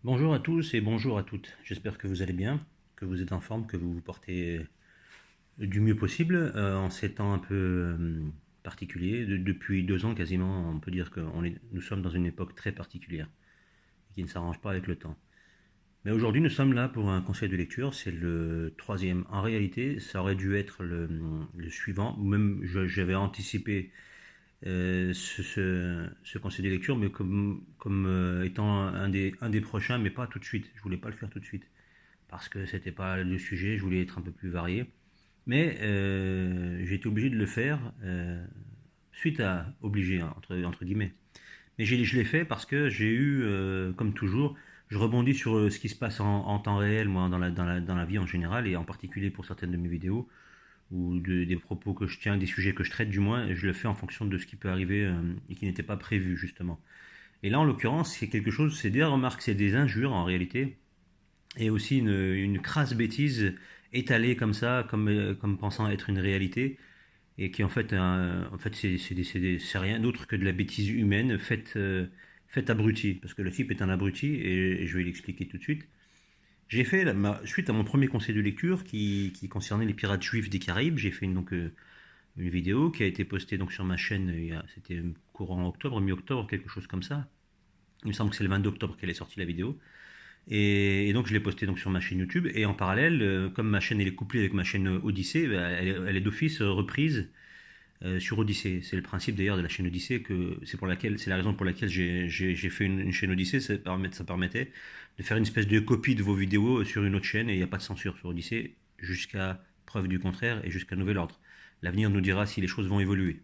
Bonjour à tous et bonjour à toutes. J'espère que vous allez bien, que vous êtes en forme, que vous vous portez du mieux possible en ces temps un peu particuliers. Depuis 2 ans quasiment, on peut dire que nous sommes dans une époque très particulière et qui ne s'arrange pas avec le temps. Mais aujourd'hui, nous sommes là pour un conseil de lecture. C'est le troisième. En réalité, ça aurait dû être le suivant, ou même j'avais anticipé ce conseil de lecture, mais comme étant un des prochains, mais pas tout de suite. Je voulais pas le faire tout de suite parce que c'était pas le sujet. Je voulais être un peu plus varié, mais j'ai été obligé de le faire suite à obligé hein, entre guillemets. Mais je l'ai fait parce que j'ai eu, comme toujours, je rebondis sur ce qui se passe en temps réel, moi, dans la vie en général, et en particulier pour certaines de mes vidéos, ou des propos que je tiens, des sujets que je traite du moins, je le fais en fonction de ce qui peut arriver et qui n'était pas prévu justement. Et là en l'occurrence c'est quelque chose, c'est des remarques, c'est des injures en réalité, et aussi une crasse bêtise étalée comme ça, comme pensant être une réalité, et qui en fait c'est rien d'autre que de la bêtise humaine faite abruti, parce que le type est un abruti, et je vais l'expliquer tout de suite. J'ai fait, suite à mon premier conseil de lecture qui concernait les pirates juifs des Caraïbes, j'ai fait une vidéo qui a été postée donc sur ma chaîne, c'était courant octobre, mi-octobre, quelque chose comme ça. Il me semble que c'est le 22 octobre qu'elle est sortie la vidéo. Et donc je l'ai postée donc sur ma chaîne YouTube. Et en parallèle, comme ma chaîne elle est couplée avec ma chaîne Odyssée, bah, elle est d'office reprise sur Odyssée. C'est le principe d'ailleurs de la chaîne Odyssée, que c'est la raison pour laquelle j'ai fait une chaîne Odyssée. Ça permettait de faire une espèce de copie de vos vidéos sur une autre chaîne, et il n'y a pas de censure sur Odyssée jusqu'à preuve du contraire et jusqu'à nouvel ordre. L'avenir nous dira si les choses vont évoluer,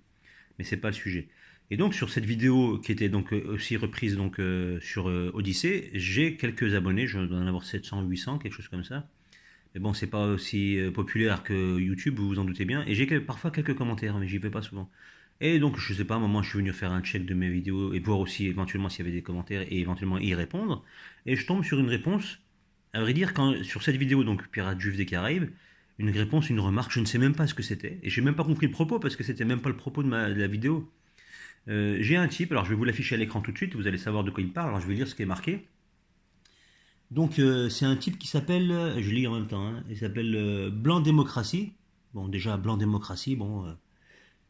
mais c'est pas le sujet. Et donc sur cette vidéo qui était donc aussi reprise donc sur Odyssée, j'ai quelques abonnés, je dois en avoir 700, 800, quelque chose comme ça. Mais bon, c'est pas aussi populaire que YouTube, vous vous en doutez bien. Et j'ai parfois quelques commentaires, mais j'y vais pas souvent. Et donc, je sais pas, à un moment, je suis venu faire un check de mes vidéos et voir aussi éventuellement s'il y avait des commentaires et éventuellement y répondre. Et je tombe sur une réponse, à vrai dire, sur cette vidéo, donc Pirates Juifs des Caraïbes, une réponse, une remarque, je ne sais même pas ce que c'était. Et j'ai même pas compris le propos parce que c'était même pas le propos de la vidéo. J'ai un type, alors je vais vous l'afficher à l'écran tout de suite, vous allez savoir de quoi il parle, alors je vais lire ce qui est marqué. Donc c'est un type qui s'appelle, je lis en même temps, hein, il s'appelle Blanc Démocratie. Bon déjà Blanc Démocratie, bon,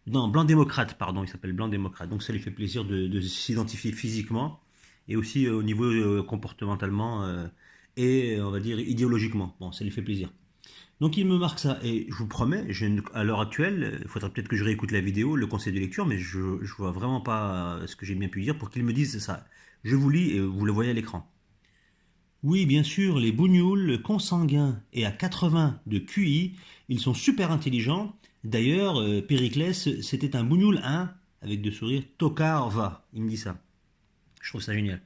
non Blanc Démocrate, pardon, il s'appelle Blanc Démocrate. Donc ça lui fait plaisir de s'identifier physiquement et aussi au niveau comportementalement et on va dire idéologiquement. Bon, ça lui fait plaisir. Donc il me marque ça, et je vous promets, à l'heure actuelle, il faudra peut-être que je réécoute la vidéo, le conseil de lecture, mais je vois vraiment pas ce que j'ai bien pu dire pour qu'il me dise ça. Je vous lis et vous le voyez à l'écran. Oui, bien sûr, les bougnoules consanguins et à 80 de QI, ils sont super intelligents. D'ailleurs, Périclès, c'était un bougnoule, hein, avec deux sourires. Tocard va, il me dit ça. Je trouve ça génial.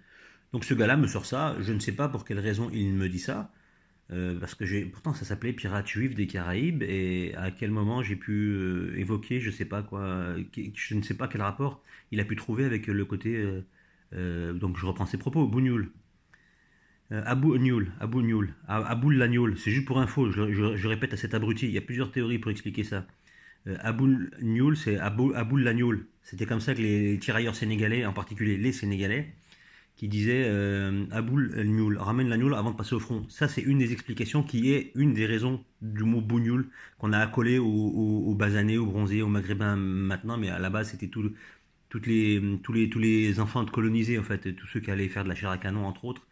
Donc ce gars-là me sort ça, je ne sais pas pour quelle raison il me dit ça, parce que pourtant ça s'appelait Pirates Juifs des Caraïbes, et à quel moment j'ai pu évoquer, je sais pas quoi, je ne sais pas quel rapport il a pu trouver avec le côté, donc je reprends ses propos, bougnoule. Abou Nioul, Abou Nioul, Abou Lagnoul, c'est juste pour info, je répète à cet abruti, il y a plusieurs théories pour expliquer ça. Abou Nioul, c'est Abou Lagnoul. C'était comme ça que les tirailleurs sénégalais, en particulier les Sénégalais, qui disaient Abou Nioul, ramène l'agnoul avant de passer au front. Ça, c'est une des explications qui est une des raisons du mot bougnoul qu'on a accolé aux basanés, aux bronzés, aux maghrébins maintenant, mais à la base, c'était tous les enfants colonisés, en fait, tous ceux qui allaient faire de la chair à canon, entre autres,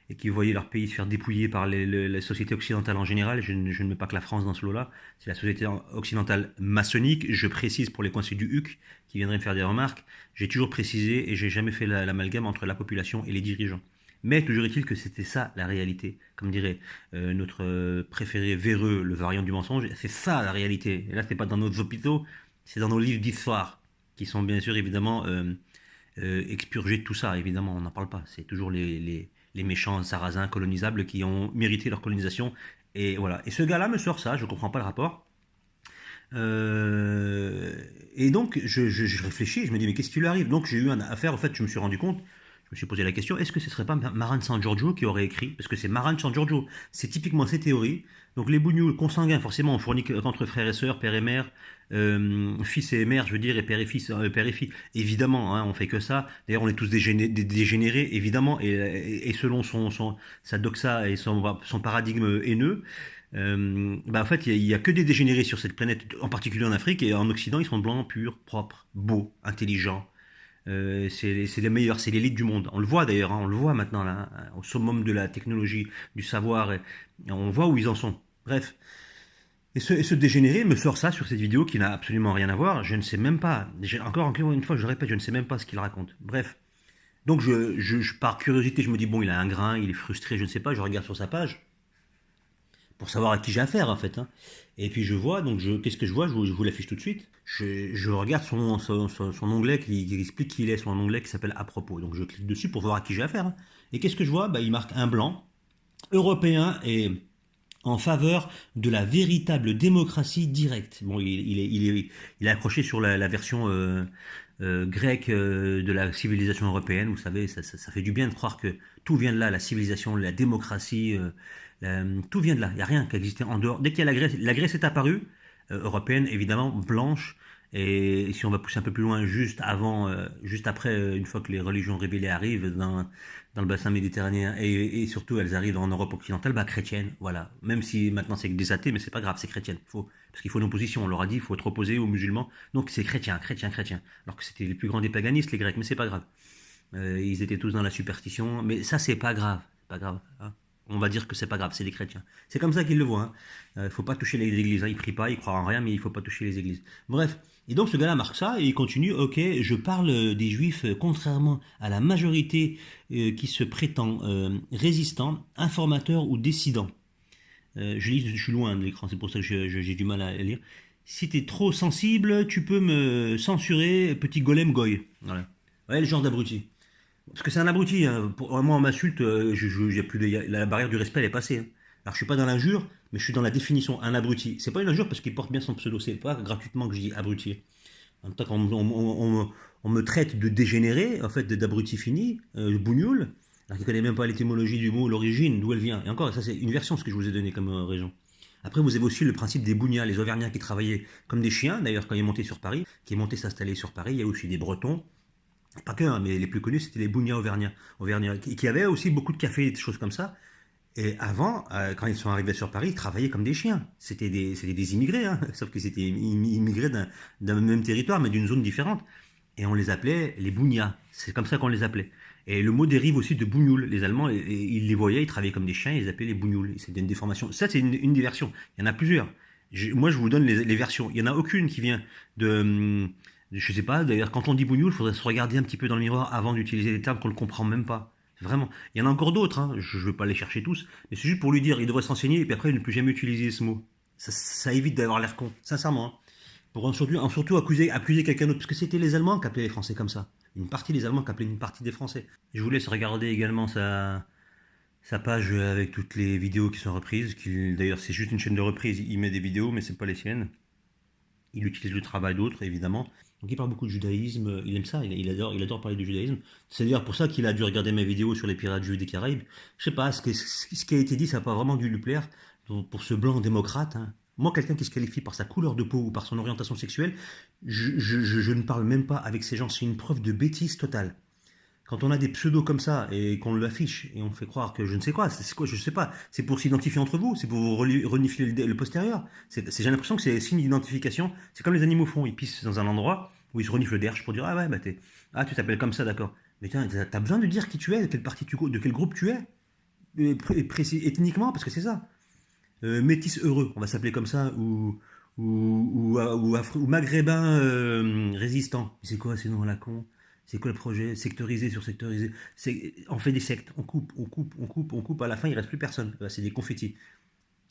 et qui voyaient leur pays se faire dépouiller par la société occidentale en général. Je ne mets pas que la France dans ce lot-là. C'est la société occidentale maçonnique. Je précise pour les coincés du HUC qui viendraient me faire des remarques. J'ai toujours précisé et j'ai jamais fait l'amalgame entre la population et les dirigeants. Mais toujours est-il que c'était ça la réalité. Comme dirait notre préféré véreux, le variant du mensonge, c'est ça la réalité. Et là, c'est pas dans nos hôpitaux, c'est dans nos livres d'histoire, qui sont bien sûr évidemment expurgés de tout ça. Évidemment, on n'en parle pas. C'est toujours les méchants sarrasins colonisables qui ont mérité leur colonisation. Et voilà. Et ce gars-là me sort ça, je comprends pas le rapport. Et donc, je réfléchis, je me dis, mais qu'est-ce qui lui arrive? Donc, j'ai eu affaire, en fait, je me suis rendu compte, me suis posé la question, est-ce que ce serait pas Maran San Giorgio qui aurait écrit? Parce que c'est Maran San Giorgio, c'est typiquement ces théories. Donc les bougnoules consanguins, forcément, on fournit entre frères et sœurs, père et mère, fils et mère, je veux dire, et père et fils, père et fille. Évidemment, hein, on fait que ça. D'ailleurs, on est tous dégénérés, évidemment, et selon sa doxa et son paradigme haineux, en fait, il y a que des dégénérés sur cette planète, en particulier en Afrique, et en Occident, ils sont blancs, purs, propres, beaux, intelligents. C'est les meilleurs, c'est l'élite du monde. On le voit d'ailleurs, hein, on le voit maintenant, là, hein, au summum de la technologie, du savoir, et on voit où ils en sont. Bref. Et ce dégénéré me sort ça sur cette vidéo qui n'a absolument rien à voir. Je ne sais même pas. Encore une fois, je répète, je ne sais même pas ce qu'il raconte. Bref. Donc, par curiosité, je me dis, bon, il a un grain, il est frustré, je ne sais pas. Je regarde sur sa page pour savoir à qui j'ai affaire, en fait, hein. Et puis je vois, donc qu'est-ce que je vois? Je vous l'affiche tout de suite. Je regarde son onglet qui explique qui il est, son onglet qui s'appelle à propos. Donc je clique dessus pour voir à qui j'ai affaire, hein. Et qu'est-ce que je vois? Il marque un blanc, européen et en faveur de la véritable démocratie directe. Bon, il est accroché sur la version grecque de la civilisation européenne. Vous savez, ça fait du bien de croire que tout vient de là, la civilisation, la démocratie, tout vient de là. Il n'y a rien qui existait en dehors. Dès qu'il y a la Grèce est apparue, européenne évidemment, blanche. Et si on va pousser un peu plus loin, juste avant, juste après, une fois que les religions révélées arrivent dans le bassin méditerranéen et surtout elles arrivent en Europe occidentale, chrétienne, voilà. Même si maintenant c'est que des athées, mais c'est pas grave, c'est chrétienne. Parce qu'il faut une opposition, on leur a dit, il faut être opposé aux musulmans. Donc c'est chrétien, chrétien, chrétien. Alors que c'était les plus grands des paganistes, les Grecs, mais c'est pas grave. Ils étaient tous dans la superstition, mais ça c'est pas grave, pas grave, hein. On va dire que c'est pas grave, c'est des chrétiens. C'est comme ça qu'ils le voient, hein. Faut pas toucher les églises, hein. Ils prient pas, ils croient en rien, mais il faut pas toucher les églises. Bref. Et donc ce gars-là marque ça et il continue, ok, je parle des juifs contrairement à la majorité qui se prétend résistants, informateurs ou dissidents. Je suis loin de l'écran, c'est pour ça que j'ai du mal à lire. Si t'es trop sensible, tu peux me censurer, petit golem goy. Voilà. Ouais, le genre d'abruti. Parce que c'est un abruti, hein. Moi, on m'insulte, la barrière du respect, elle est passée, hein. Alors, je suis pas dans l'injure, mais je suis dans la définition. Un abruti. C'est pas une injure parce qu'il porte bien son pseudo. C'est pas gratuitement que je dis abruti. En tant qu'on me traite de dégénéré, en fait, d'abruti fini, de bougnoul, alors qu'il connaît même pas l'étymologie du mot, l'origine, d'où elle vient. Et encore, ça, c'est une version, ce que je vous ai donné comme région. Après, vous avez aussi le principe des Bougnats, les Auvergnats qui travaillaient comme des chiens, d'ailleurs, quand ils montaient sur Paris, qui est monté s'installer sur Paris. Il y a aussi des Bretons, pas que, hein, mais les plus connus, c'était les Bougnats Auvergnats, qui avaient aussi beaucoup de cafés et des choses comme ça. Et avant, quand ils sont arrivés sur Paris, ils travaillaient comme des chiens. C'était des immigrés, hein, sauf que c'était immigrés d'un même territoire, mais d'une zone différente. Et on les appelait les Bougnats. C'est comme ça qu'on les appelait. Et le mot dérive aussi de bougnoul. Les Allemands, ils les voyaient, ils travaillaient comme des chiens, ils les appelaient les bougnouls. C'était une déformation. Ça, c'est une des versions. Il y en a plusieurs. Moi, je vous donne les versions. Il n'y en a aucune qui vient je sais pas, d'ailleurs, quand on dit bougnoul, il faudrait se regarder un petit peu dans le miroir avant d'utiliser des termes qu'on ne comprend même pas. Vraiment. Il y en a encore d'autres, hein. Je ne veux pas les chercher tous, mais c'est juste pour lui dire, il devrait s'enseigner et puis après, ne plus jamais utiliser ce mot. Ça évite d'avoir l'air con, sincèrement, hein. Pour surtout accuser quelqu'un d'autre, parce que c'était les Allemands qui appelaient les Français comme ça. Une partie des Allemands qui appelaient une partie des Français. Je vous laisse regarder également sa page avec toutes les vidéos qui sont reprises. D'ailleurs, c'est juste une chaîne de reprise, il met des vidéos, mais c'est pas les siennes. Il utilise le travail d'autres, évidemment. Donc il parle beaucoup de judaïsme, il aime ça, il adore parler de judaïsme. C'est d'ailleurs pour ça qu'il a dû regarder mes vidéos sur les pirates juifs des Caraïbes. Je sais pas, ce qui a été dit, ça n'a pas vraiment dû lui plaire pour ce blanc démocrate, hein. Moi, quelqu'un qui se qualifie par sa couleur de peau ou par son orientation sexuelle, je ne parle même pas avec ces gens. C'est une preuve de bêtise totale. Quand on a des pseudos comme ça et qu'on l'affiche et on fait croire que je ne sais quoi, c'est quoi, je ne sais pas, c'est pour s'identifier entre vous, c'est pour vous renifler le postérieur. J'ai l'impression que c'est signe d'identification. C'est comme les animaux font, ils pissent dans un endroit où ils se reniflent le derche pour dire ah ouais tu t'appelles comme ça, d'accord. Mais tiens, t'as besoin de dire qui tu es, de quelle partie de quel groupe tu es, précis ethniquement, parce que c'est ça. Métis heureux, on va s'appeler comme ça, ou maghrébin résistant. C'est quoi ces noms à la con? C'est quoi le projet? Sectorisé sur sectorisé. On fait des sectes, on coupe, à la fin il reste plus personne. C'est des confettis.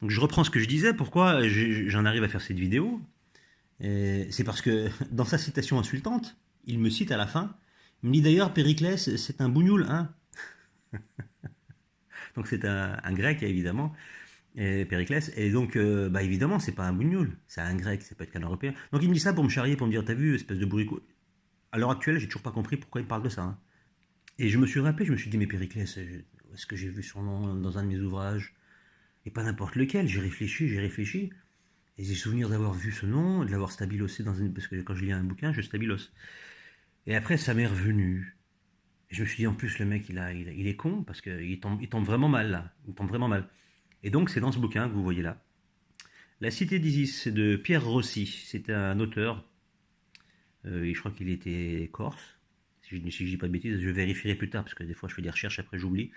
Donc je reprends ce que je disais, pourquoi j'en arrive à faire cette vidéo. C'est parce que dans sa citation insultante, il me cite à la fin, il me dit d'ailleurs Périclès c'est un bougnoul, hein. Donc c'est un grec évidemment, Périclès, et donc évidemment c'est pas un bougnoul, c'est un grec, c'est pas être qu'un européen. Donc il me dit ça pour me charrier, pour me dire t'as vu, espèce de bourricot. À l'heure actuelle, j'ai toujours pas compris pourquoi il parle de ça, hein. Et je me suis rappelé, je me suis dit, mais Périclès, est-ce que j'ai vu son nom dans un de mes ouvrages? Et pas n'importe lequel, j'ai réfléchi, et j'ai souvenir d'avoir vu ce nom, de l'avoir stabilosé dans une... Parce que quand je lis un bouquin, je stabilosse. Et après, ça m'est revenu. Et je me suis dit, en plus, le mec, il est con, parce qu'il tombe vraiment mal, là. Il tombe vraiment mal. Et donc, c'est dans ce bouquin que vous voyez là. La Cité d'Isis, c'est de Pierre Rossi. C'est un auteur, et je crois qu'il était corse. Si je dis pas de bêtises, je vérifierai plus tard, parce que des fois, je fais des recherches, après j'oublie.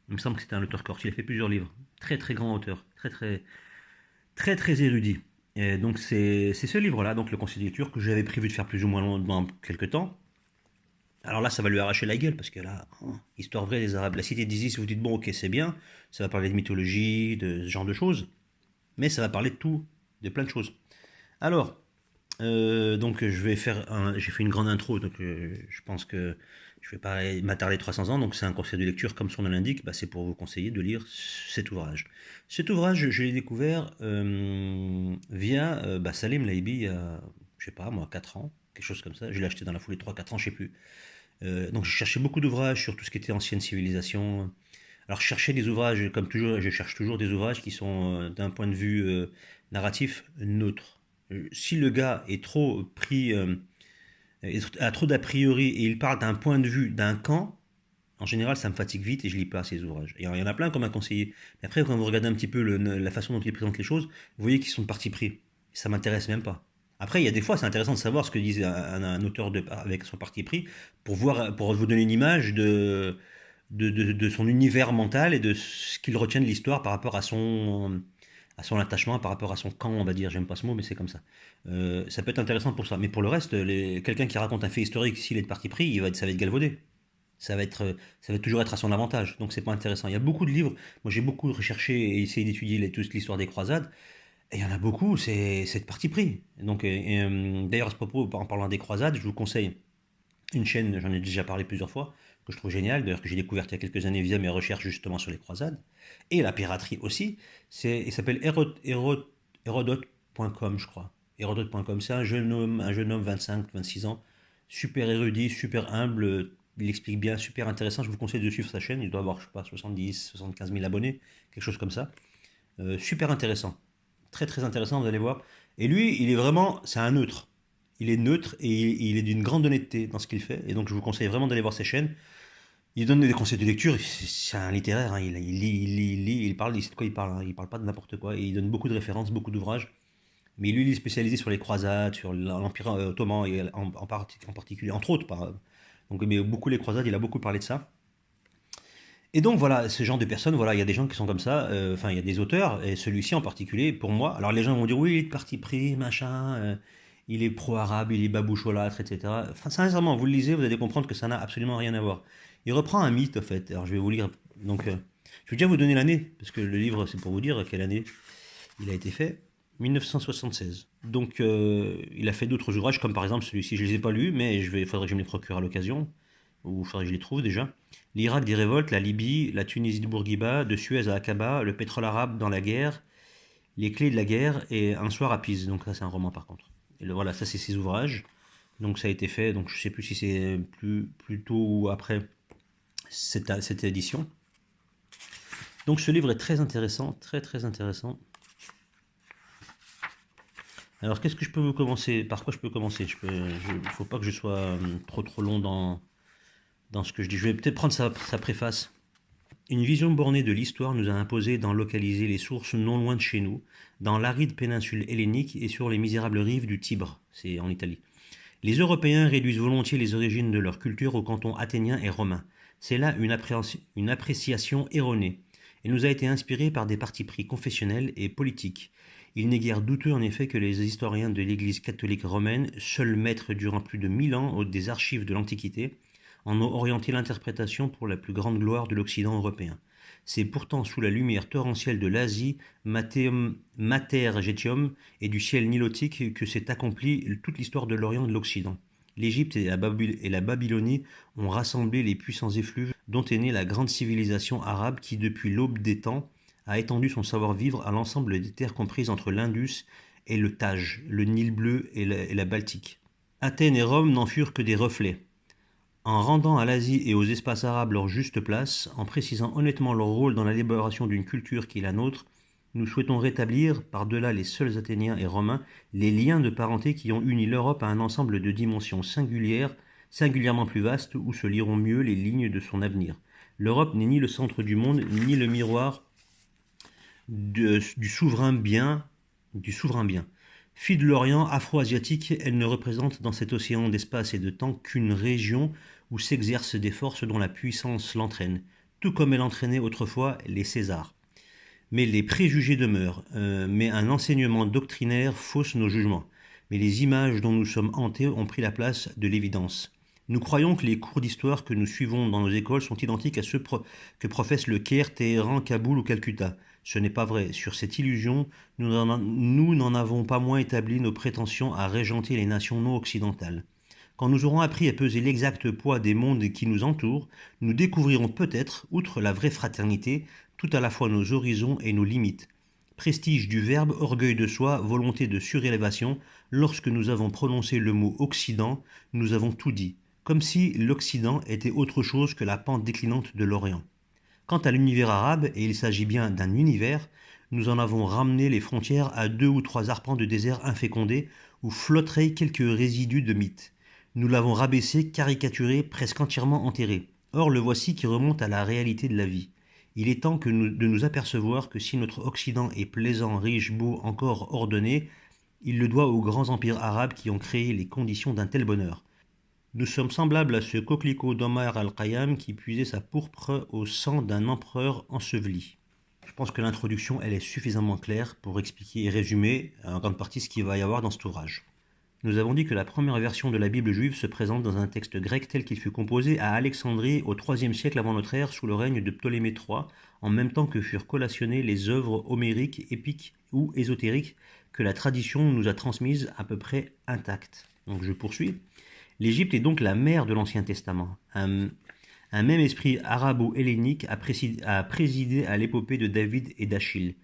Il me semble que c'était un auteur corse. Il a fait plusieurs livres. Très, très grand auteur. Très, très, très, très érudit. Et donc, c'est ce livre-là, donc Le Conseil des lectures, que j'avais prévu de faire plus ou moins long dans quelques temps. Alors là, ça va lui arracher la gueule, parce que là, histoire vraie des Arabes. La Cité d'Isis, vous dites, bon, ok, c'est bien. Ça va parler de mythologie, de ce genre de choses. Mais ça va parler de tout, de plein de choses. Alors, donc j'ai fait une grande intro, donc je pense que je vais pas m'attarder 300 ans, donc c'est un conseil de lecture comme son nom l'indique, bah, c'est pour vous conseiller de lire cet ouvrage. Cet ouvrage, je l'ai découvert via Salim Laibi il y a, je sais pas moi, 4 ans, quelque chose comme ça. Je l'ai acheté dans la foulée 3-4 ans, je sais plus. Donc je cherchais beaucoup d'ouvrages sur tout ce qui était ancienne civilisation. Alors je cherchais des ouvrages, comme toujours, je cherche toujours des ouvrages qui sont d'un point de vue narratif neutre. Si le gars est trop pris, a trop d'a priori et il parle d'un point de vue d'un camp, en général ça me fatigue vite et je lis pas ces ouvrages. Il y en a plein comme un conseiller. Mais après quand vous regardez un petit peu la façon dont il présente les choses, vous voyez qu'ils sont de parti pris. Ça m'intéresse même pas. Après, il y a des fois, c'est intéressant de savoir ce que dit un auteur avec son parti pris pour vous donner une image de son univers mental et de ce qu'il retient de l'histoire par rapport à son attachement, par rapport à son camp, on va dire. J'aime pas ce mot, mais c'est comme ça. Ça peut être intéressant pour ça. Mais pour le reste, quelqu'un qui raconte un fait historique, s'il est de parti pris, ça va être galvaudé. Ça va toujours être à son avantage. Donc c'est pas intéressant. Il y a beaucoup de livres. Moi, j'ai beaucoup recherché et essayé d'étudier toute l'histoire des croisades. Et il y en a beaucoup, c'est de parti pris. Donc, d'ailleurs, à ce propos, en parlant des croisades, je vous conseille une chaîne, j'en ai déjà parlé plusieurs fois, que je trouve géniale, d'ailleurs que j'ai découverte il y a quelques années via mes recherches justement sur les croisades, et la piraterie aussi. Il s'appelle Hérodote.com, je crois. Hérodote.com, c'est un jeune homme 25-26 ans, super érudit, super humble, il explique bien, super intéressant. Je vous conseille de suivre sa chaîne, il doit avoir, je sais pas, 70-75 000 abonnés, quelque chose comme ça. Super intéressant, très très intéressant, vous allez voir. Et lui, il est vraiment, c'est un neutre. Il est neutre et il est d'une grande honnêteté dans ce qu'il fait. Et donc, je vous conseille vraiment d'aller voir ses chaînes. Il donne des conseils de lecture. C'est un littéraire. Hein. Il parle. Il sait de quoi il parle. Hein. Il parle pas de n'importe quoi. Et il donne beaucoup de références, beaucoup d'ouvrages. Mais lui, il est spécialisé sur les croisades, sur l'Empire ottoman et en particulier, entre autres. Donc, mais beaucoup les croisades, il a beaucoup parlé de ça. Et donc voilà, ce genre de personnes, voilà, il y a des gens qui sont comme ça, enfin il y a des auteurs, et celui-ci en particulier, pour moi, alors les gens vont dire oui, il est de parti pris, machin, il est pro-arabe, il est baboucholâtre, etc. Enfin, sincèrement, vous le lisez, vous allez comprendre que ça n'a absolument rien à voir. Il reprend un mythe, en fait. Alors je vais vous lire, donc je vais déjà vous donner l'année, parce que le livre, c'est pour vous dire quelle année il a été fait. 1976. Donc il a fait d'autres ouvrages, comme par exemple celui-ci, je ne les ai pas lus, mais il faudrait que je me les procure à l'occasion, ou il faudrait que je les trouve déjà. L'Irak des révoltes, la Libye, la Tunisie de Bourguiba, de Suez à Aqaba, le pétrole arabe dans la guerre, les clés de la guerre et un soir à Pise. Donc ça c'est un roman par contre. Et voilà, ça c'est ses ouvrages. Donc ça a été fait, donc je ne sais plus si c'est plus tôt ou après cette édition. Donc ce livre est très intéressant, très très intéressant. Alors qu'est-ce que je peux vous commencer? Par quoi je peux commencer? Il ne faut pas que je sois trop long dans ce que je dis. Je vais peut-être prendre sa préface. Une vision bornée de l'histoire nous a imposé d'en localiser les sources non loin de chez nous, dans l'aride péninsule hellénique et sur les misérables rives du Tibre, c'est en Italie. Les Européens réduisent volontiers les origines de leur culture aux cantons athéniens et romains. C'est là une appréciation erronée. Elle nous a été inspirée par des partis pris confessionnels et politiques. Il n'est guère douteux en effet que les historiens de l'Église catholique romaine, seuls maîtres durant plus de 1000 ans des archives de l'Antiquité, en ont orienté l'interprétation pour la plus grande gloire de l'Occident européen. C'est pourtant sous la lumière torrentielle de l'Asie, Mater Getium, et du ciel nilotique que s'est accomplie toute l'histoire de l'Orient et de l'Occident. L'Égypte et la Babylonie ont rassemblé les puissants effluves dont est née la grande civilisation arabe qui, depuis l'aube des temps, a étendu son savoir-vivre à l'ensemble des terres comprises entre l'Indus et le Tage, le Nil bleu et la Baltique. Athènes et Rome n'en furent que des reflets. En rendant à l'Asie et aux espaces arabes leur juste place, en précisant honnêtement leur rôle dans l'élaboration d'une culture qui est la nôtre, nous souhaitons rétablir, par-delà les seuls Athéniens et Romains, les liens de parenté qui ont uni l'Europe à un ensemble de dimensions singulières, singulièrement plus vastes, où se liront mieux les lignes de son avenir. L'Europe n'est ni le centre du monde, ni le miroir du souverain bien, du souverain bien. Fille de l'Orient, afro-asiatique, elle ne représente dans cet océan d'espace et de temps qu'une région où s'exercent des forces dont la puissance l'entraîne, tout comme elle entraînait autrefois les Césars. Mais les préjugés demeurent, mais un enseignement doctrinaire fausse nos jugements. Mais les images dont nous sommes hantés ont pris la place de l'évidence. Nous croyons que les cours d'histoire que nous suivons dans nos écoles sont identiques à ceux que professent le Caire, Téhéran, Kaboul ou Calcutta. Ce n'est pas vrai. Sur cette illusion, nous n'en avons pas moins établi nos prétentions à régenter les nations non occidentales. Quand nous aurons appris à peser l'exact poids des mondes qui nous entourent, nous découvrirons peut-être, outre la vraie fraternité, tout à la fois nos horizons et nos limites. Prestige du verbe, orgueil de soi, volonté de surélévation, lorsque nous avons prononcé le mot Occident, nous avons tout dit, comme si l'Occident était autre chose que la pente déclinante de l'Orient. Quant à l'univers arabe, et il s'agit bien d'un univers, nous en avons ramené les frontières à 2 ou 3 arpents de désert infécondés où flotteraient quelques résidus de mythes. Nous l'avons rabaissé, caricaturé, presque entièrement enterré. Or le voici qui remonte à la réalité de la vie. Il est temps de nous apercevoir que si notre Occident est plaisant, riche, beau, encore ordonné, il le doit aux grands empires arabes qui ont créé les conditions d'un tel bonheur. Nous sommes semblables à ce coquelicot d'Omar al-Khayyam qui puisait sa pourpre au sang d'un empereur enseveli. Je pense que l'introduction, elle est suffisamment claire pour expliquer et résumer en grande partie ce qu'il va y avoir dans cet ouvrage. Nous avons dit que la première version de la Bible juive se présente dans un texte grec tel qu'il fut composé à Alexandrie au IIIe siècle avant notre ère sous le règne de Ptolémée III, en même temps que furent collationnées les œuvres homériques, épiques ou ésotériques que la tradition nous a transmises à peu près intactes. Donc je poursuis. L'Égypte est donc la mère de l'Ancien Testament. Un même esprit arabo-hellénique a présidé à l'épopée de David et d'Achille.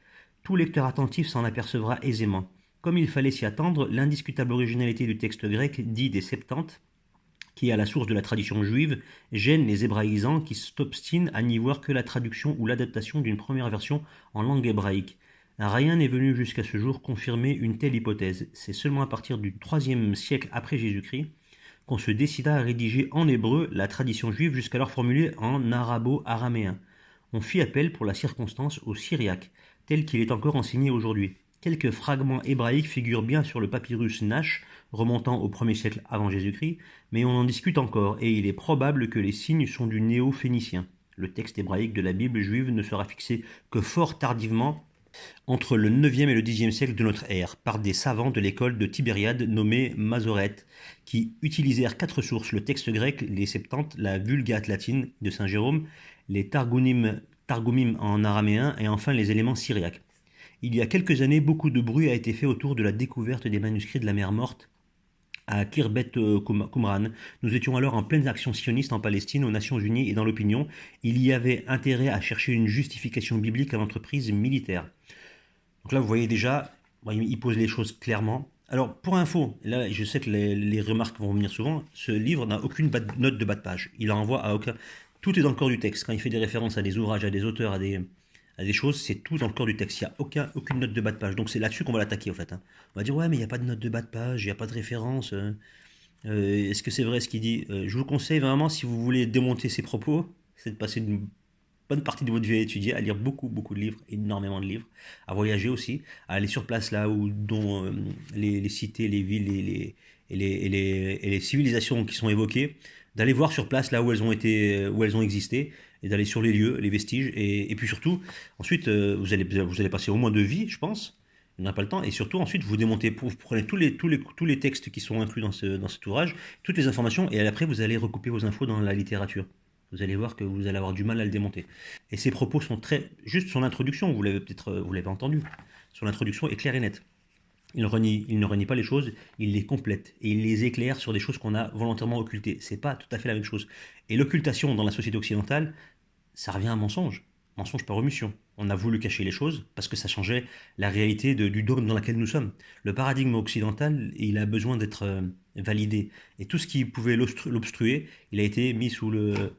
Tout lecteur attentif s'en apercevra aisément. Comme il fallait s'y attendre, l'indiscutable originalité du texte grec dit des Septante, qui est à la source de la tradition juive, gêne les hébraïsants qui s'obstinent à n'y voir que la traduction ou l'adaptation d'une première version en langue hébraïque. Rien n'est venu jusqu'à ce jour confirmer une telle hypothèse. C'est seulement à partir du IIIe siècle après Jésus-Christ qu'on se décida à rédiger en hébreu la tradition juive jusqu'alors formulée en arabo-araméen. On fit appel pour la circonstance au syriaque, tel qu'il est encore enseigné aujourd'hui. Quelques fragments hébraïques figurent bien sur le papyrus Nash, remontant au 1er siècle avant Jésus-Christ, mais on en discute encore, et il est probable que les signes sont du néo-phénicien. Le texte hébraïque de la Bible juive ne sera fixé que fort tardivement, entre le 9e et le 10e siècle de notre ère, par des savants de l'école de Tibériade nommés Mazorètes, qui utilisèrent 4 sources, le texte grec, les Septante, la Vulgate latine de Saint Jérôme, les Targumim en araméen, et enfin les éléments syriaques. Il y a quelques années, beaucoup de bruit a été fait autour de la découverte des manuscrits de la mer Morte à Khirbet Qumran. Nous étions alors en pleine action sioniste en Palestine, aux Nations Unies et dans l'opinion. Il y avait intérêt à chercher une justification biblique à l'entreprise militaire. Donc là, vous voyez déjà, il pose les choses clairement. Alors, pour info, là, je sais que les remarques vont venir souvent, ce livre n'a aucune note de bas de page. Il envoie à aucun... Tout est dans le corps du texte. Quand il fait des références à des ouvrages, à des auteurs, à des choses, c'est tout dans le corps du texte. Il n'y a aucune note de bas de page. Donc c'est là-dessus qu'on va l'attaquer, en fait. On va dire, ouais, mais il n'y a pas de note de bas de page, il n'y a pas de référence. Est-ce que c'est vrai ce qu'il dit? Je vous conseille vraiment, si vous voulez démonter ses propos, c'est de passer une bonne partie de votre vie à étudier, à lire beaucoup, beaucoup de livres, énormément de livres, à voyager aussi, à aller sur place là où dont les cités, les villes et les civilisations qui sont évoquées, d'aller voir sur place là où elles ont été, où elles ont existé, et d'aller sur les lieux, les vestiges, et puis surtout, ensuite, vous allez passer au moins 2 vies, je pense. On n'a pas le temps, et surtout ensuite vous démontez, vous prenez tous les textes qui sont inclus dans cet ouvrage, toutes les informations, et après vous allez recouper vos infos dans la littérature. Vous allez voir que vous allez avoir du mal à le démonter. Et ses propos sont très... Juste son introduction, vous l'avez peut-être vous l'avez entendu. Son introduction est claire et nette. Il ne renie pas les choses, il les complète. Et il les éclaire sur des choses qu'on a volontairement occultées. C'est pas tout à fait la même chose. Et l'occultation dans la société occidentale, ça revient à un mensonge. Mensonge par omission. On a voulu cacher les choses parce que ça changeait la réalité du dogme dans lequel nous sommes. Le paradigme occidental, il a besoin d'être validé. Et tout ce qui pouvait l'obstruer, il a été mis sous le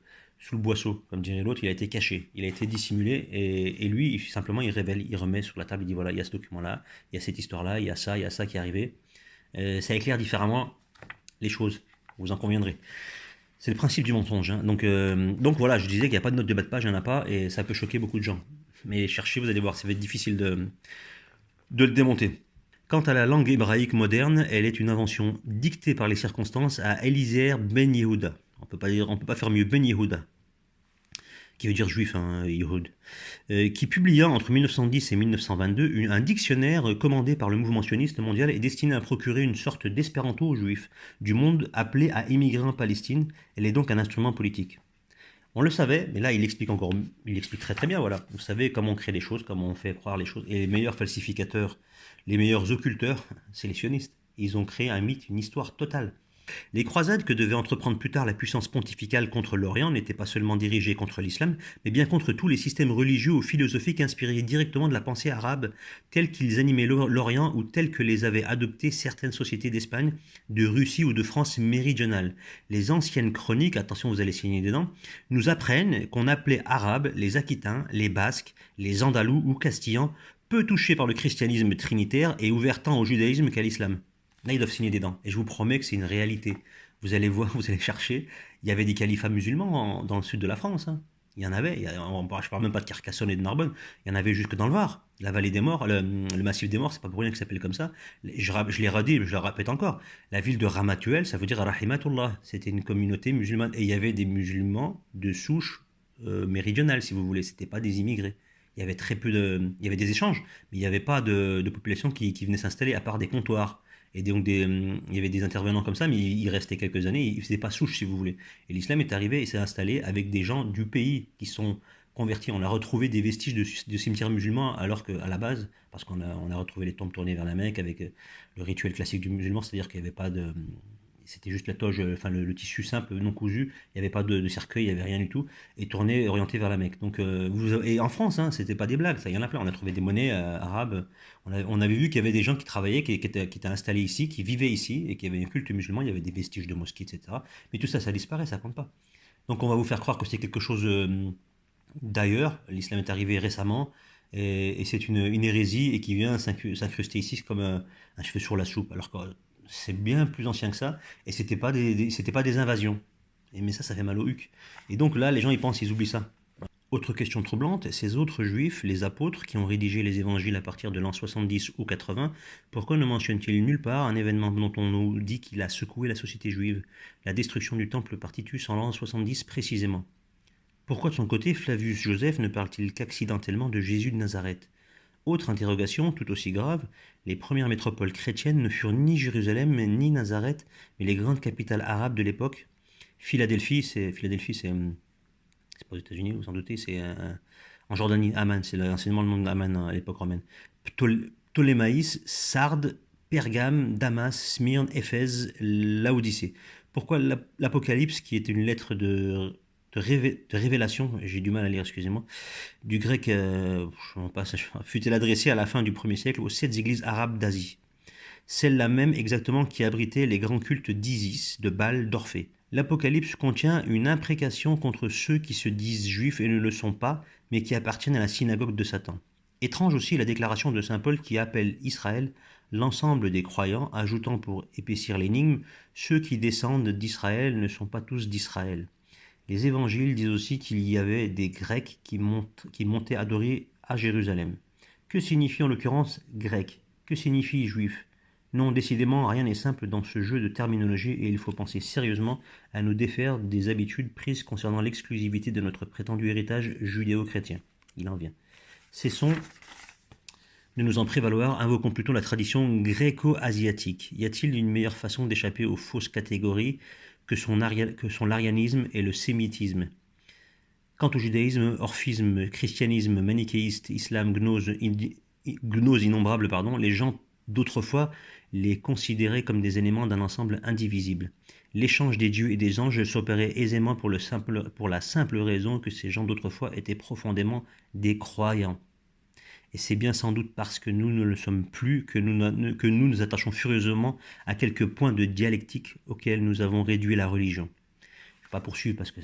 boisseau, comme dirait l'autre, il a été caché, il a été dissimulé, et lui, simplement, il révèle, il remet sur la table, il dit voilà, il y a ce document-là, il y a cette histoire-là, il y a ça qui est arrivé. Ça éclaire différemment les choses, vous en conviendrez. C'est le principe du mensonge. Hein. Donc voilà, je disais qu'il n'y a pas de note de bas de page, il n'y en a pas, et ça peut choquer beaucoup de gens. Mais cherchez, vous allez voir, ça va être difficile de le démonter. Quant à la langue hébraïque moderne, elle est une invention dictée par les circonstances à Eliezer Ben Yehuda. On peut pas faire mieux, Ben Yehuda, qui veut dire juif, hein, Yehud, qui publia entre 1910 et 1922 un dictionnaire commandé par le mouvement sioniste mondial et destiné à procurer une sorte d'espéranto aux juifs du monde appelés à émigrer en Palestine. Elle est donc un instrument politique. On le savait, mais là il explique encore, il explique très très bien, voilà. Vous savez comment on crée les choses, comment on fait croire les choses. Et les meilleurs falsificateurs, les meilleurs occulteurs, c'est les sionistes. Ils ont créé un mythe, une histoire totale. Les croisades que devait entreprendre plus tard la puissance pontificale contre l'Orient n'étaient pas seulement dirigées contre l'islam, mais bien contre tous les systèmes religieux ou philosophiques inspirés directement de la pensée arabe, tels qu'ils animaient l'Orient ou tels que les avaient adoptés certaines sociétés d'Espagne, de Russie ou de France méridionale. Les anciennes chroniques, attention vous allez saigner des dents, nous apprennent qu'on appelait arabes les Aquitains, les Basques, les Andalous ou Castillans, peu touchés par le christianisme trinitaire et ouverts tant au judaïsme qu'à l'islam. Là, ils doivent signer des dents. Et je vous promets que c'est une réalité. Vous allez voir, vous allez chercher. Il y avait des califats musulmans dans le sud de la France. Hein. Il y en avait. Je ne parle même pas de Carcassonne et de Narbonne. Il y en avait jusque dans le Var. La vallée des morts, le massif des morts, c'est pas pour rien qu'il s'appelle comme ça. Je l'ai redit, je le répète encore. La ville de Ramatuel, ça veut dire Rahimatullah. C'était une communauté musulmane. Et il y avait des musulmans de souche méridionale, si vous voulez. C'était pas des immigrés. Il y avait très peu de. Il y avait des échanges, mais il n'y avait pas de population qui venait s'installer, à part des comptoirs. Et donc il y avait des intervenants comme ça, mais il restait quelques années, il ne faisait pas souche si vous voulez. Et l'islam est arrivé et s'est installé avec des gens du pays qui sont convertis. On a retrouvé des vestiges de cimetières musulmans alors qu'à la base, parce on a retrouvé les tombes tournées vers la Mecque avec le rituel classique du musulman, c'est-à-dire qu'il n'y avait pas de... C'était juste la toge, enfin le tissu simple, non cousu, il n'y avait pas de cercueil, il n'y avait rien du tout, et tourné, orienté vers la Mecque. Donc, et en France, hein, c'était pas des blagues, ça, il y en a plein. On a trouvé des monnaies arabes, on avait vu qu'il y avait des gens qui travaillaient, qui étaient installés ici, qui vivaient ici, et qui avaient un culte musulman, il y avait des vestiges de mosquées, etc. Mais tout ça, ça disparaît, ça compte pas. Donc on va vous faire croire que c'est quelque chose d'ailleurs, l'islam est arrivé récemment, et c'est une hérésie, et qui vient s'incruster ici comme un cheveu sur la soupe, alors que c'est bien plus ancien que ça, et c'était pas des invasions. Mais ça fait mal au huc. Et donc là, les gens, ils pensent, ils oublient ça. Autre question troublante, ces autres juifs, les apôtres, qui ont rédigé les évangiles à partir de l'an 70 ou 80, pourquoi ne mentionnent-ils nulle part un événement dont on nous dit qu'il a secoué la société juive, la destruction du temple par Titus en l'an 70 précisément? Pourquoi de son côté Flavius Joseph ne parle-t-il qu'accidentellement de Jésus de Nazareth? Autre interrogation, tout aussi grave, les premières métropoles chrétiennes ne furent ni Jérusalem ni Nazareth, mais les grandes capitales arabes de l'époque. Philadelphie, c'est pas aux États-Unis, vous en doutez, c'est en Jordanie, Amman, c'est l'enseignement le nom d'Amman à l'époque romaine. Ptolémaïs, Sardes, Pergame, Damas, Smyrne, Éphèse, Laodicée. Pourquoi l'Apocalypse, qui est une lettre de révélation, j'ai du mal à lire, excusez-moi, du grec, je ne sais pas, fut-elle adressée à la fin du 1er siècle aux 7 églises arabes d'Asie. Celle-là même exactement qui abritait les grands cultes d'Isis, de Baal, d'Orphée. L'Apocalypse contient une imprécation contre ceux qui se disent juifs et ne le sont pas, mais qui appartiennent à la synagogue de Satan. Étrange aussi la déclaration de saint Paul qui appelle Israël l'ensemble des croyants, ajoutant pour épaissir l'énigme, ceux qui descendent d'Israël ne sont pas tous d'Israël. Les évangiles disent aussi qu'il y avait des Grecs qui montaient adorer à Jérusalem. Que signifie en l'occurrence grec? Que signifie juif? Non, décidément, rien n'est simple dans ce jeu de terminologie et il faut penser sérieusement à nous défaire des habitudes prises concernant l'exclusivité de notre prétendu héritage judéo-chrétien. Il en vient. Cessons de nous en prévaloir, invoquons plutôt la tradition gréco-asiatique. Y a-t-il une meilleure façon d'échapper aux fausses catégories que sont l'arianisme et le sémitisme? Quant au judaïsme, orphisme, christianisme, manichéiste, islam, gnose innombrable, les gens d'autrefois les considéraient comme des éléments d'un ensemble indivisible. L'échange des dieux et des anges s'opérait aisément pour la simple raison que ces gens d'autrefois étaient profondément des croyants. Et c'est bien sans doute parce que nous ne le sommes plus que nous nous attachons furieusement à quelques points de dialectique auxquels nous avons réduit la religion. Je ne vais pas poursuivre parce que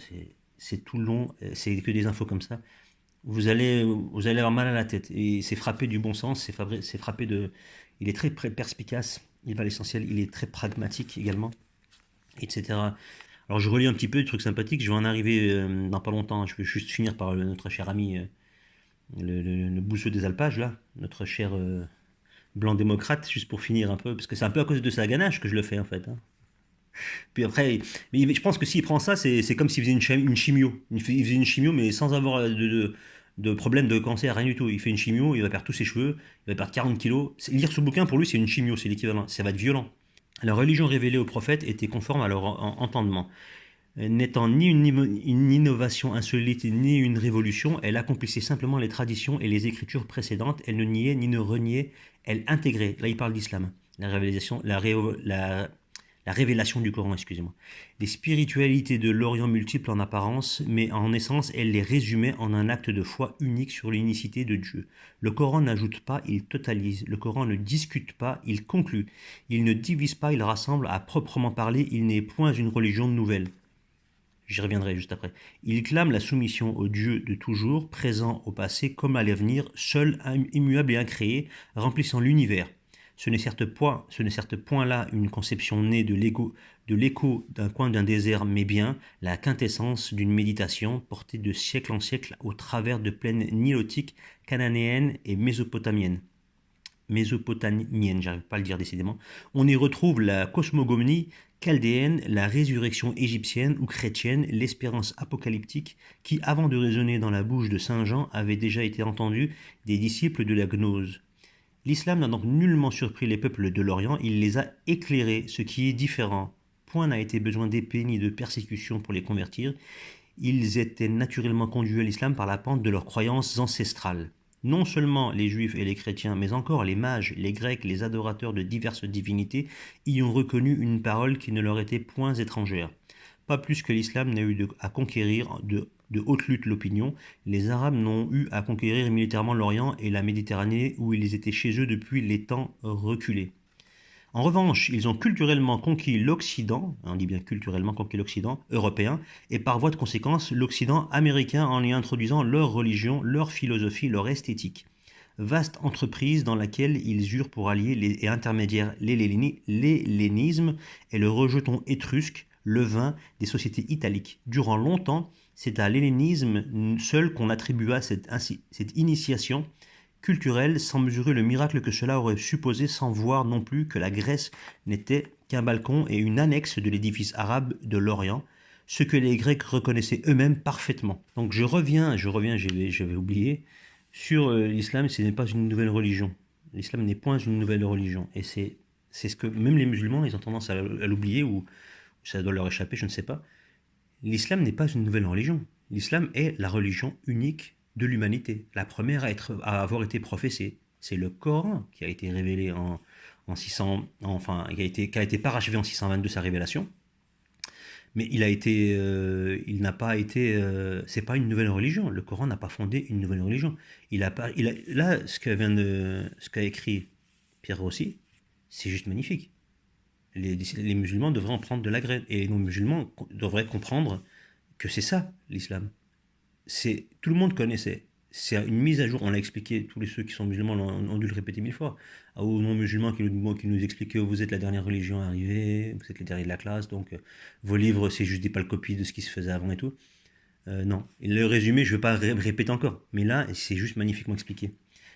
c'est tout long, c'est que des infos comme ça. Vous allez avoir mal à la tête. Et c'est frappé du bon sens, c'est frappé de... Il est très perspicace, il va à l'essentiel, il est très pragmatique également, etc. Alors je relis un petit peu des trucs sympathiques, je vais en arriver dans pas longtemps, je vais juste finir par notre cher ami, le bousseux des alpages, là, notre cher blanc démocrate, juste pour finir un peu, parce que c'est un peu à cause de sa ganache que je le fais en fait, hein. Puis après, mais je pense que s'il prend ça, c'est comme s'il faisait une chimio. Il faisait une chimio, mais sans avoir de problème de cancer, rien du tout. Il fait une chimio, il va perdre tous ses cheveux, il va perdre 40 kilos. Lire ce bouquin, pour lui, c'est une chimio, c'est l'équivalent. Ça va être violent. La religion révélée aux prophètes était conforme à leur entendement. N'étant ni une innovation insolite ni une révolution, elle accomplissait simplement les traditions et les écritures précédentes. Elle ne niait ni ne reniait, elle intégrait. Là, il parle d'islam. La révélation du Coran, excusez-moi. Les spiritualités de l'Orient multiples en apparence, mais en essence, elle les résumait en un acte de foi unique sur l'unicité de Dieu. Le Coran n'ajoute pas, il totalise. Le Coran ne discute pas, il conclut. Il ne divise pas, il rassemble. À proprement parler, il n'est point une religion nouvelle. J'y reviendrai juste après. Il clame la soumission au Dieu de toujours, présent au passé comme à l'avenir, seul, immuable et incréé, remplissant l'univers. Ce n'est certes point là une conception née de l'écho d'un coin d'un désert, mais bien la quintessence d'une méditation portée de siècle en siècle au travers de plaines nilotiques, cananéennes et mésopotamienne, j'arrive pas à le dire décidément. On y retrouve la cosmogonie chaldéenne, la résurrection égyptienne ou chrétienne, l'espérance apocalyptique qui, avant de résonner dans la bouche de saint Jean, avait déjà été entendue des disciples de la gnose. L'islam n'a donc nullement surpris les peuples de l'Orient, il les a éclairés, ce qui est différent. Point n'a été besoin d'épée ni de persécution pour les convertir. Ils étaient naturellement conduits à l'islam par la pente de leurs croyances ancestrales. Non seulement les juifs et les chrétiens, mais encore les mages, les grecs, les adorateurs de diverses divinités y ont reconnu une parole qui ne leur était point étrangère. Pas plus que l'islam n'a eu à conquérir de haute lutte l'opinion, les Arabes n'ont eu à conquérir militairement l'Orient et la Méditerranée où ils étaient chez eux depuis les temps reculés. En revanche, ils ont culturellement conquis l'Occident, on dit bien culturellement conquis l'Occident européen, et par voie de conséquence l'Occident américain en y introduisant leur religion, leur philosophie, leur esthétique. Vaste entreprise dans laquelle ils eurent pour alliés et intermédiaires l'hellénisme et le rejeton étrusque, le vin des sociétés italiques. Durant longtemps, c'est à l'hellénisme seul qu'on attribua cette initiation culturelle sans mesurer le miracle que cela aurait supposé, sans voir non plus que la Grèce n'était qu'un balcon et une annexe de l'édifice arabe de l'Orient, ce que les Grecs reconnaissaient eux-mêmes parfaitement. Donc je reviens, j'avais oublié, sur l'islam, ce n'est pas une nouvelle religion. L'islam n'est point une nouvelle religion. Et c'est ce que même les musulmans, ils ont tendance à l'oublier, ou ça doit leur échapper, je ne sais pas. L'islam n'est pas une nouvelle religion. L'islam est la religion unique de l'humanité, la première à avoir été professée. C'est le Coran qui a été révélé en 600, enfin, qui a été parachevé en 622, sa révélation. Mais il n'a pas été, c'est pas une nouvelle religion. Le Coran n'a pas fondé une nouvelle religion. Là, ce qu'a écrit Pierre Rossi, c'est juste magnifique. Les musulmans devraient en prendre de la graine. Et les non-musulmans devraient comprendre que c'est ça, l'islam. Tout le monde connaissait. C'est une mise à jour, on l'a expliqué, tous ceux qui sont musulmans ont dû le répéter 1000 fois. Aux non-musulmans qui nous expliquent que vous êtes la dernière religion arrivée, vous êtes les derniers de la classe, donc vos livres, c'est juste des pâles copies de ce qui se faisait avant et tout. Non. Et le résumé, je ne vais pas répéter encore, mais là, c'est juste magnifiquement expliqué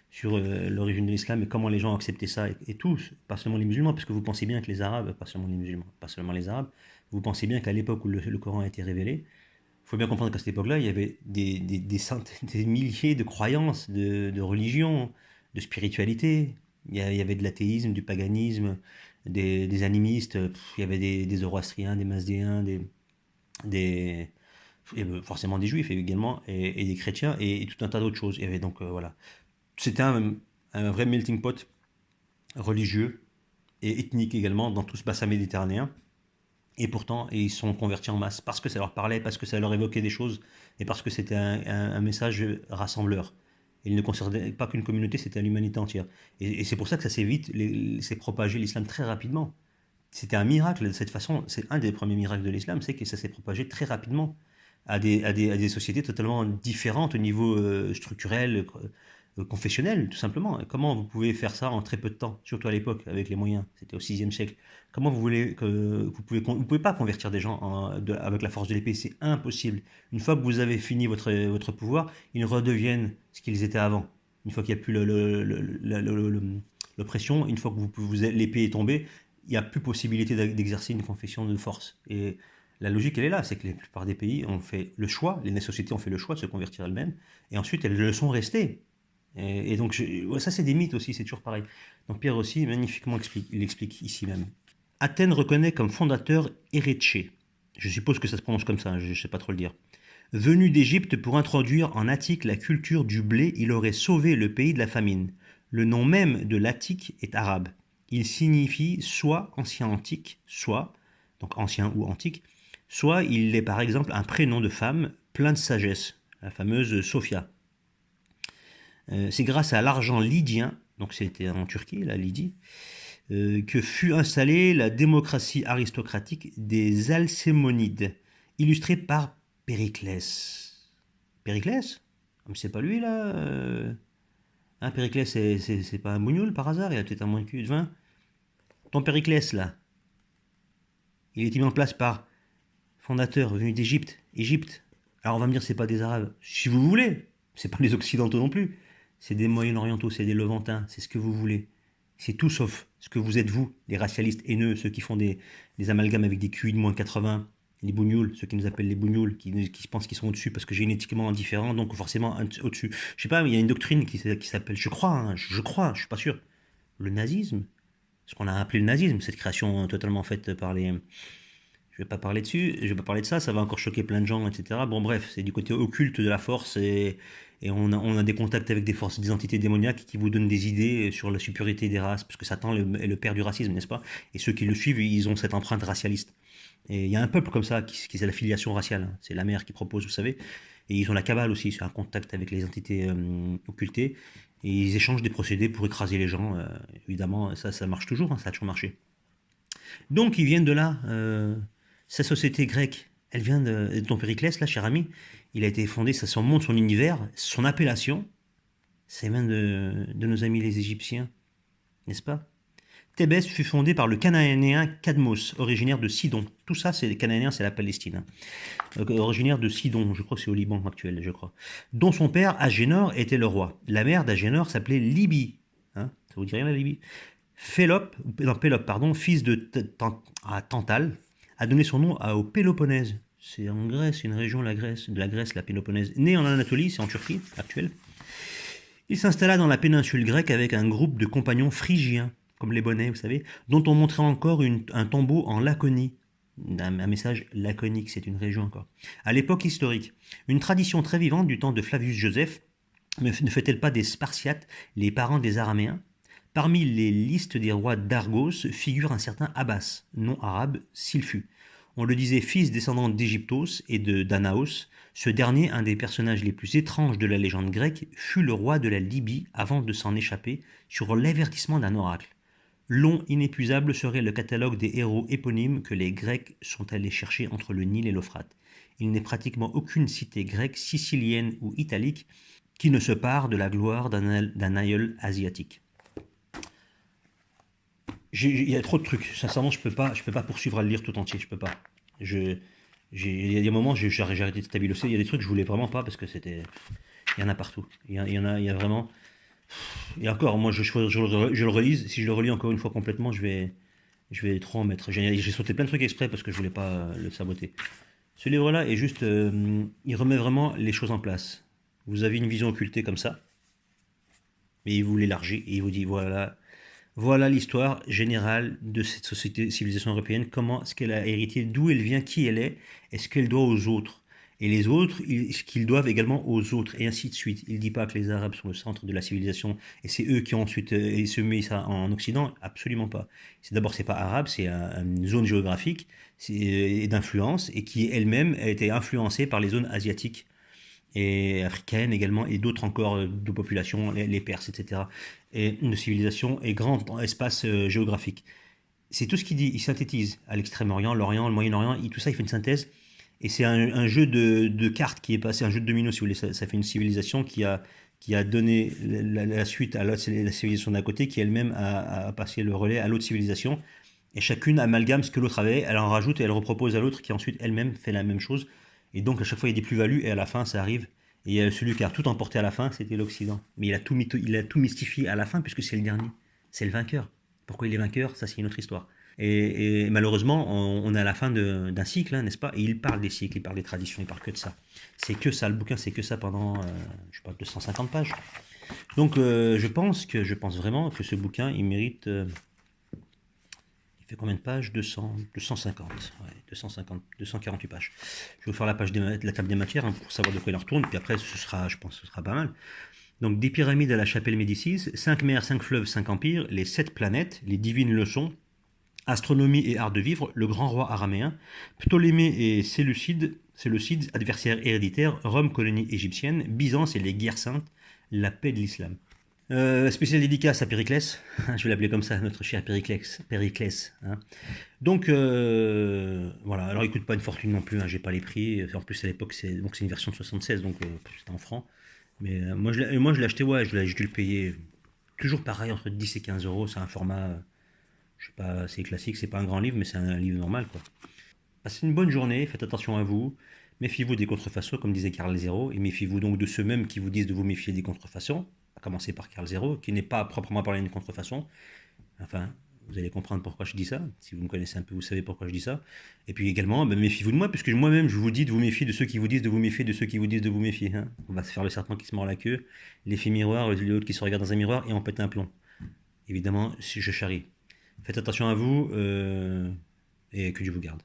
sur l'origine de l'islam et comment les gens ont accepté ça, et tous, pas seulement les musulmans, parce que vous pensez bien que les Arabes, pas seulement les musulmans, pas seulement les Arabes, vous pensez bien qu'à l'époque où le Coran a été révélé, il faut bien comprendre qu'à cette époque-là, il y avait des centaines, des milliers de croyances, de religions, de spiritualité. Il y avait de l'athéisme, du paganisme, des animistes, il y avait des zoroastriens, des mazdéens, des, forcément des juifs également, et des chrétiens, et tout un tas d'autres choses. Il y avait donc, voilà. C'était un vrai melting pot religieux et ethnique également dans tout ce bassin méditerranéen. Et pourtant, ils sont convertis en masse parce que ça leur parlait, parce que ça leur évoquait des choses et parce que c'était un message rassembleur. Il ne concernait pas qu'une communauté, c'était l'humanité entière. Et c'est pour ça que ça s'est vite, s'est propagé l'islam très rapidement. C'était un miracle de cette façon. C'est un des premiers miracles de l'islam, c'est que ça s'est propagé très rapidement à des sociétés totalement différentes au niveau structurel, confessionnel, tout simplement. Et comment vous pouvez faire ça en très peu de temps, surtout à l'époque, avec les moyens, c'était au sixième siècle. Comment vous voulez que vous pouvez pas convertir des gens avec la force de l'épée, c'est impossible. Une fois que vous avez fini votre pouvoir, ils redeviennent ce qu'ils étaient avant. Une fois qu'il n'y a plus l'oppression, une fois que l'épée est tombée, il n'y a plus possibilité d'exercer une confession de force. Et la logique, elle est là, c'est que la plupart des pays ont fait le choix, les sociétés ont fait le choix de se convertir elles-mêmes, et ensuite elles le sont restées. Et donc, ouais, ça c'est des mythes aussi, c'est toujours pareil. Donc Pierre aussi, magnifiquement, il explique ici même. Athènes reconnaît comme fondateur Éréché. Je suppose que ça se prononce comme ça, je ne sais pas trop le dire. Venu d'Égypte pour introduire en Attique la culture du blé, il aurait sauvé le pays de la famine. Le nom même de l'Attique est arabe. Il signifie soit ancien antique, soit, donc ancien ou antique, soit il est par exemple un prénom de femme plein de sagesse, la fameuse Sophia. C'est grâce à l'argent lydien, donc c'était en Turquie, la Lydie, que fut installée la démocratie aristocratique des Alcémonides, illustrée par Périclès. Périclès? Mais c'est pas lui là Hein, Périclès, c'est pas un bougnoul par hasard, il a peut-être un moins de cul de vin. Ton Périclès là, il est mis en place par fondateur venu d'Égypte. Égypte. Alors on va me dire c'est pas des Arabes. Si vous voulez, c'est pas les Occidentaux non plus. C'est des Moyen-Orientaux, c'est des Levantins, c'est ce que vous voulez. C'est tout sauf ce que vous êtes vous, les racialistes haineux, ceux qui font des amalgames avec des QI de moins 80, les bougnoules, ceux qui nous appellent les bougnoules, qui pensent qu'ils sont au-dessus parce que génétiquement différents, donc forcément au-dessus. Je sais pas, il y a une doctrine qui s'appelle, je crois, hein, je suis pas sûr, le nazisme. Ce qu'on a appelé le nazisme, cette création totalement faite par les... Je vais pas parler dessus, je vais pas parler de ça, ça va encore choquer plein de gens, etc. Bon bref, c'est du côté occulte de la force et on a des contacts avec des forces, des entités démoniaques qui vous donnent des idées sur la supériorité des races, parce que Satan est le père du racisme, n'est-ce pas? Et ceux qui le suivent, ils ont cette empreinte racialiste. Et il y a un peuple comme ça qui c'est la filiation raciale, hein. C'est la mère qui propose, vous savez. Et ils ont la cabale aussi, c'est un contact avec les entités occultées. Et ils échangent des procédés pour écraser les gens. Évidemment, ça marche toujours, hein, ça a toujours marché. Donc ils viennent de là. Sa société grecque, elle vient de ton Périclès, là, cher ami. Il a été fondé, ça son monde, son univers, son appellation, c'est même de nos amis les Égyptiens, n'est-ce pas? Thébès fut fondée par le Cananéen Cadmos, originaire de Sidon. Tout ça, c'est les Cananéens, c'est la Palestine. Originaire de Sidon, je crois que c'est au Liban actuel, je crois. Dont son père, Agénor, était le roi. La mère d'Agénor s'appelait Libye. Hein, ça vous dit rien, la Libye? Pélope, pardon, fils de Tantale, a donné son nom au Péloponnèse. C'est en Grèce, une région de la Grèce, la Péloponnèse. Né en Anatolie, c'est en Turquie actuelle. Il s'installa dans la péninsule grecque avec un groupe de compagnons phrygiens, comme les bonnets, vous savez, dont on montrait encore un tombeau en Laconie. Un message laconique, c'est une région encore. À l'époque historique, une tradition très vivante du temps de Flavius Joseph ne fait-elle pas des Spartiates les parents des Araméens? Parmi les listes des rois d'Argos figure un certain Abbas, nom arabe s'il fut. On le disait fils descendant d'Égyptos et de Danaos. Ce dernier, un des personnages les plus étranges de la légende grecque, fut le roi de la Libye avant de s'en échapper sur l'avertissement d'un oracle. Long, inépuisable serait le catalogue des héros éponymes que les Grecs sont allés chercher entre le Nil et l'Euphrate. Il n'est pratiquement aucune cité grecque, sicilienne ou italique qui ne se pare de la gloire d'un aïeul asiatique. Il y a trop de trucs. Sincèrement, je peux pas poursuivre à le lire tout entier. Je peux pas. Il y a des moments, j'ai arrêté de stabiloser. Il y a des trucs que je voulais vraiment pas parce que c'était. Il y en a partout. Il y a vraiment. Et encore, moi, je le relise. Si je le relis encore une fois complètement, je vais trop en mettre. J'ai sauté plein de trucs exprès parce que je voulais pas le saboter. Ce livre-là est juste. Il remet vraiment les choses en place. Vous avez une vision occultée comme ça, mais il vous l'élargit et il vous dit voilà l'histoire générale de cette société, civilisation européenne, comment est-ce qu'elle a hérité, d'où elle vient, qui elle est, et ce qu'elle doit aux autres. Et les autres, ce qu'ils doivent également aux autres, et ainsi de suite. Il ne dit pas que les Arabes sont le centre de la civilisation, et c'est eux qui ont ensuite semé ça en Occident, absolument pas. D'abord, c'est pas arabe, c'est une zone géographique d'influence, et qui elle-même a été influencée par les zones asiatiques et africaine également, et d'autres encore de populations, les Perses, etc. Et une civilisation et grand espace géographique. C'est tout ce qu'il dit, il synthétise à l'Extrême-Orient, l'Orient, le Moyen-Orient, tout ça, il fait une synthèse. Et c'est un jeu de cartes qui est passé, un jeu de dominos, si vous voulez. Ça fait une civilisation qui a donné la suite à l'autre, la civilisation d'à côté, qui elle-même a passé le relais à l'autre civilisation. Et chacune amalgame ce que l'autre avait, elle en rajoute et elle repropose à l'autre qui ensuite elle-même fait la même chose. Et donc à chaque fois il y a des plus-values et à la fin ça arrive. Et celui qui a tout emporté à la fin, c'était l'Occident. Mais il a tout mystifié à la fin puisque c'est le dernier. C'est le vainqueur. Pourquoi il est vainqueur, ça c'est une autre histoire. Et malheureusement, on est à la fin d'un cycle, hein, n'est-ce pas? Et il parle des cycles, il parle des traditions, il parle que de ça. C'est que ça, le bouquin, c'est que ça pendant, je sais pas, 250 pages. Donc, je pense vraiment que ce bouquin, il mérite. Il fait combien de pages? 200, 250, ouais, 250, 248 pages. Je vais vous faire la table des matières hein, pour savoir de quoi il en retourne, puis après, je pense que ce sera pas mal. Donc, des pyramides à la chapelle Médicis, 5 mers, 5 fleuves, 5 empires, les 7 planètes, les divines leçons, astronomie et art de vivre, le grand roi araméen, Ptolémée et Séleucide, adversaires héréditaires, Rome, colonie égyptienne, Byzance et les guerres saintes, la paix de l'islam. Spécial dédicace à Périclès, je vais l'appeler comme ça, notre cher Périclès. Hein. Donc voilà, alors il coûte pas une fortune non plus, hein, j'ai pas les prix, en plus à l'époque c'est une version de 76, donc c'était en francs. Mais moi je l'ai acheté, ouais, j'ai dû le payer toujours pareil, entre 10 et 15 euros, c'est un format, je sais pas, c'est classique, c'est pas un grand livre, mais c'est un livre normal quoi. Passez une bonne journée, faites attention à vous, méfiez-vous des contrefaçons, comme disait Karl Zéro, et méfiez-vous donc de ceux-mêmes qui vous disent de vous méfier des contrefaçons, à commencer par Karl Zéro, qui n'est pas proprement parlé d'une contrefaçon. Enfin, vous allez comprendre pourquoi je dis ça. Si vous me connaissez un peu, vous savez pourquoi je dis ça. Et puis également, ben, méfiez-vous de moi, puisque moi-même, je vous dis de vous méfier de ceux qui vous disent de vous méfier de ceux qui vous disent de vous méfier. Hein. On va se faire le serpent qui se mord la queue, l'effet miroir, l'autre qui se regarde dans un miroir, et on pète un plomb. Évidemment, si je charrie. Faites attention à vous, et que Dieu vous garde.